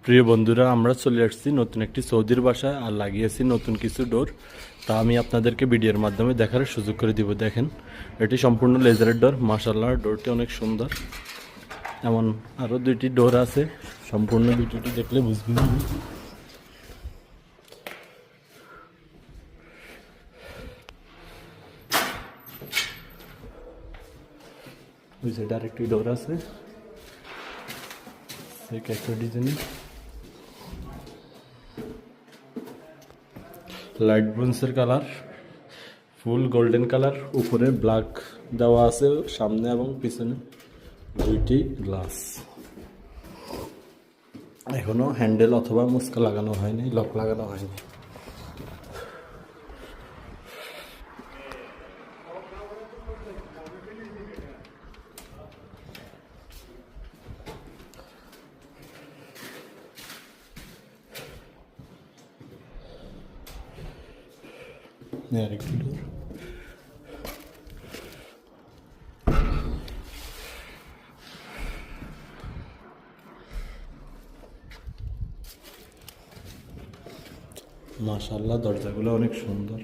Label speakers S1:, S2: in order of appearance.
S1: প্রিয় বন্ধুরা, আমরা চলে আসছি নতুন একটি সৌদির বাসায় আর লাগিয়েছি নতুন কিছু ডোর। তা আমি আপনাদেরকে ভিডিওর মাধ্যমে দেখার সুযোগ করে দিব। দেখেন, এটি সম্পূর্ণ লেজারের ডোর। মাশাআল্লাহ, ডোরটি অনেক সুন্দর। এমন আরও দুইটি ডোর আছে, সম্পূর্ণ ভিডিওটি দেখলে বুঝবেন। ওই সাইডে আরেকটি ডোর আছে, একটা ডিজাইনের লাইট ব্রোঞ্জের কালার, ফুল গোল্ডেন কালার, উপরে ব্ল্যাক দেওয়া আছে সামনে এবং পিছনে দুইটি গ্লাস। এখনো হ্যান্ডেল অথবা মুস্কা লাগানো হয়নি, লক লাগানো হয়নি। আরেকটি ডোর, মাশাআল্লাহ, দরজাগুলো অনেক সুন্দর।